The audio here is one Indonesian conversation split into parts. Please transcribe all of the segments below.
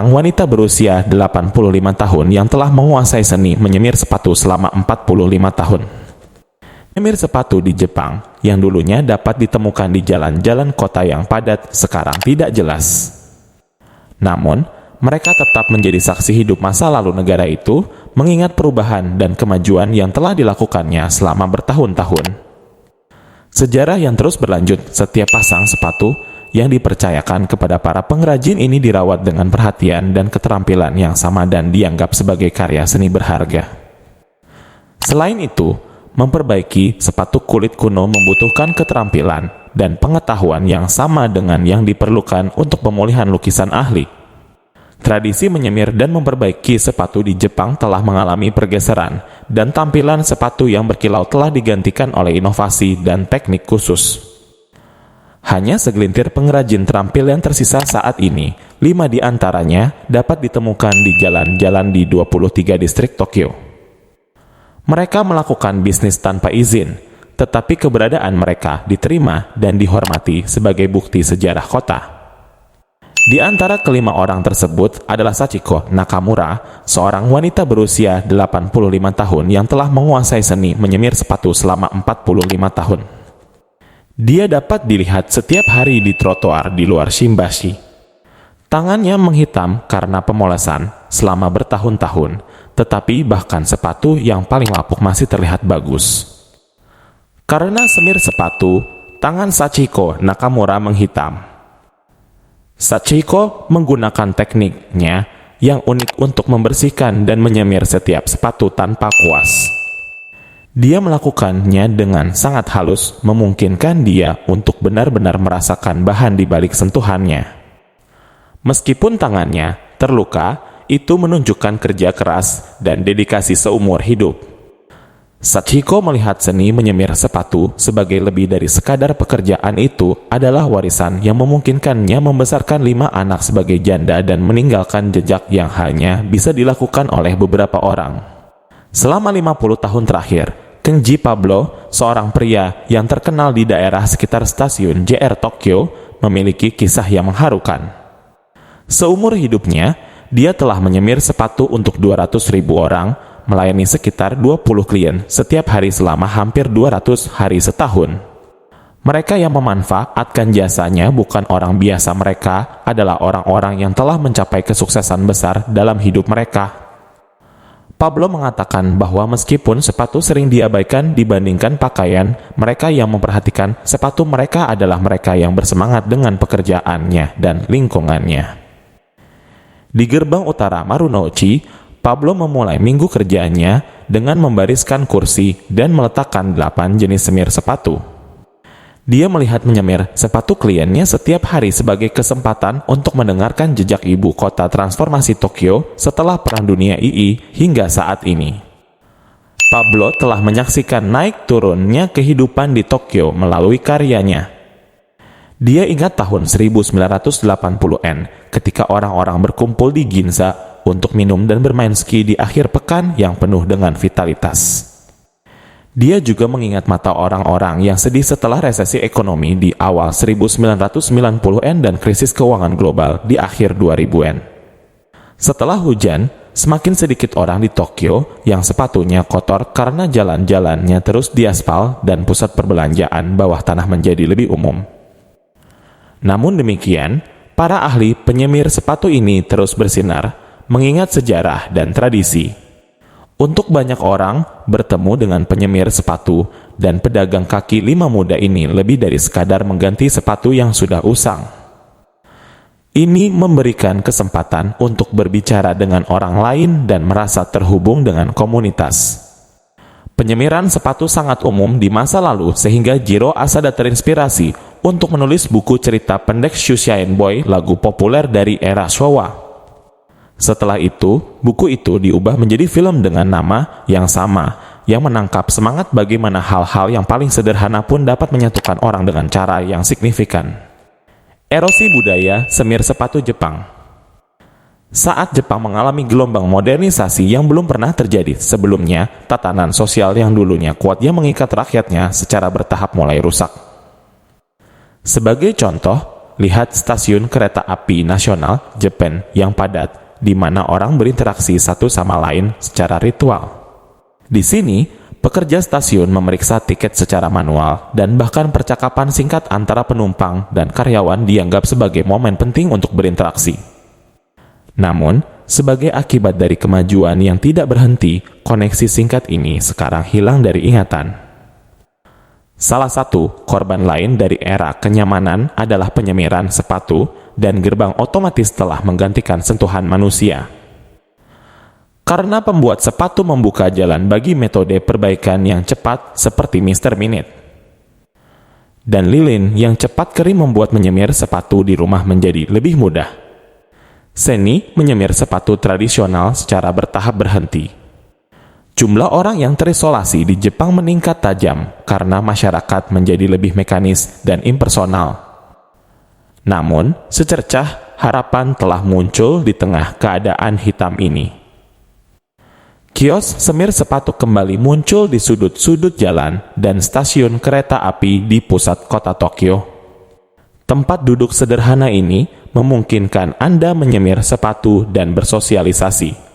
seorang wanita berusia 85 tahun yang telah menguasai seni menyemir sepatu selama 45 tahun. Menyemir sepatu di Jepang yang dulunya dapat ditemukan di jalan-jalan kota yang padat sekarang tidak jelas. Namun, mereka tetap menjadi saksi hidup masa lalu negara itu, mengingat perubahan dan kemajuan yang telah dilakukannya selama bertahun-tahun. Sejarah yang terus berlanjut, setiap pasang sepatu yang dipercayakan kepada para pengrajin ini dirawat dengan perhatian dan keterampilan yang sama dan dianggap sebagai karya seni berharga. Selain itu, memperbaiki sepatu kulit kuno membutuhkan keterampilan dan pengetahuan yang sama dengan yang diperlukan untuk pemulihan lukisan ahli. Tradisi menyemir dan memperbaiki sepatu di Jepang telah mengalami pergeseran, dan tampilan sepatu yang berkilau telah digantikan oleh inovasi dan teknik khusus. Hanya segelintir pengrajin terampil yang tersisa saat ini, 5 di antaranya dapat ditemukan di jalan-jalan di 23 distrik Tokyo. Mereka melakukan bisnis tanpa izin, tetapi keberadaan mereka diterima dan dihormati sebagai bukti sejarah kota. Di antara kelima orang tersebut adalah Sachiko Nakamura, seorang wanita berusia 85 tahun yang telah menguasai seni menyemir sepatu selama 45 tahun. Dia dapat dilihat setiap hari di trotoar di luar Shimbashi. Tangannya menghitam karena pemolesan selama bertahun-tahun, tetapi bahkan sepatu yang paling lapuk masih terlihat bagus. Karena semir sepatu, tangan Sachiko Nakamura menghitam. Sachiko menggunakan tekniknya yang unik untuk membersihkan dan menyemir setiap sepatu tanpa kuas. Dia melakukannya dengan sangat halus, memungkinkan dia untuk benar-benar merasakan bahan di balik sentuhannya. Meskipun tangannya terluka, itu menunjukkan kerja keras dan dedikasi seumur hidup. Sachiko melihat seni menyemir sepatu sebagai lebih dari sekadar pekerjaan. Itu adalah warisan yang memungkinkannya membesarkan 5 anak sebagai janda dan meninggalkan jejak yang hanya bisa dilakukan oleh beberapa orang. Selama 50 tahun terakhir, Kenji Pablo, seorang pria yang terkenal di daerah sekitar stasiun JR Tokyo, memiliki kisah yang mengharukan. Seumur hidupnya, dia telah menyemir sepatu untuk 200.000 orang, melayani sekitar 20 klien setiap hari selama hampir 200 hari setahun. Mereka yang memanfaatkan jasanya bukan orang biasa, mereka adalah orang-orang yang telah mencapai kesuksesan besar dalam hidup mereka. Pablo mengatakan bahwa meskipun sepatu sering diabaikan dibandingkan pakaian, mereka yang memperhatikan sepatu mereka adalah mereka yang bersemangat dengan pekerjaannya dan lingkungannya. Di gerbang utara Marunouchi, Pablo memulai minggu kerjanya dengan membariskan kursi dan meletakkan 8 jenis semir sepatu. Dia melihat menyemir sepatu kliennya setiap hari sebagai kesempatan untuk mendengarkan jejak ibu kota transformasi Tokyo setelah Perang Dunia II hingga saat ini. Pablo telah menyaksikan naik turunnya kehidupan di Tokyo melalui karyanya. Dia ingat tahun 1980-an ketika orang-orang berkumpul di Ginza untuk minum dan bermain ski di akhir pekan yang penuh dengan vitalitas. Dia juga mengingat mata orang-orang yang sedih setelah resesi ekonomi di awal 1990-an dan krisis keuangan global di akhir 2000-an. Setelah hujan, semakin sedikit orang di Tokyo yang sepatunya kotor karena jalan-jalannya terus diaspal dan pusat perbelanjaan bawah tanah menjadi lebih umum. Namun demikian, para ahli penyemir sepatu ini terus bersinar, mengingat sejarah dan tradisi. Untuk banyak orang, bertemu dengan penyemir sepatu dan pedagang kaki 5 muda ini lebih dari sekadar mengganti sepatu yang sudah usang. Ini memberikan kesempatan untuk berbicara dengan orang lain dan merasa terhubung dengan komunitas. Penyemiran sepatu sangat umum di masa lalu sehingga Jiro Asada terinspirasi untuk menulis buku cerita pendek Shushain Boy, lagu populer dari era Showa. Setelah itu, buku itu diubah menjadi film dengan nama yang sama, yang menangkap semangat bagaimana hal-hal yang paling sederhana pun dapat menyatukan orang dengan cara yang signifikan. Erosi budaya semir sepatu Jepang. Saat Jepang mengalami gelombang modernisasi yang belum pernah terjadi sebelumnya, tatanan sosial yang dulunya kuat yang mengikat rakyatnya secara bertahap mulai rusak. Sebagai contoh, lihat stasiun kereta api nasional Jepang yang padat, di mana orang berinteraksi satu sama lain secara ritual. Di sini, pekerja stasiun memeriksa tiket secara manual dan bahkan percakapan singkat antara penumpang dan karyawan dianggap sebagai momen penting untuk berinteraksi. Namun, sebagai akibat dari kemajuan yang tidak berhenti, koneksi singkat ini sekarang hilang dari ingatan. Salah satu korban lain dari era kenyamanan adalah penyemiran sepatu dan gerbang otomatis telah menggantikan sentuhan manusia. Karena pembuat sepatu membuka jalan bagi metode perbaikan yang cepat seperti Mr. Minute. Dan lilin yang cepat kering membuat menyemir sepatu di rumah menjadi lebih mudah. Seni menyemir sepatu tradisional secara bertahap berhenti. Jumlah orang yang terisolasi di Jepang meningkat tajam karena masyarakat menjadi lebih mekanis dan impersonal. Namun, secercah harapan telah muncul di tengah keadaan hitam ini. Kios semir sepatu kembali muncul di sudut-sudut jalan dan stasiun kereta api di pusat kota Tokyo. Tempat duduk sederhana ini memungkinkan Anda menyemir sepatu dan bersosialisasi.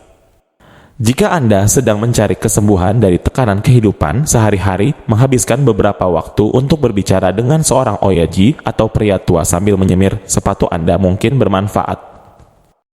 Jika Anda sedang mencari kesembuhan dari tekanan kehidupan sehari-hari, menghabiskan beberapa waktu untuk berbicara dengan seorang oyaji atau pria tua sambil menyemir sepatu Anda mungkin bermanfaat.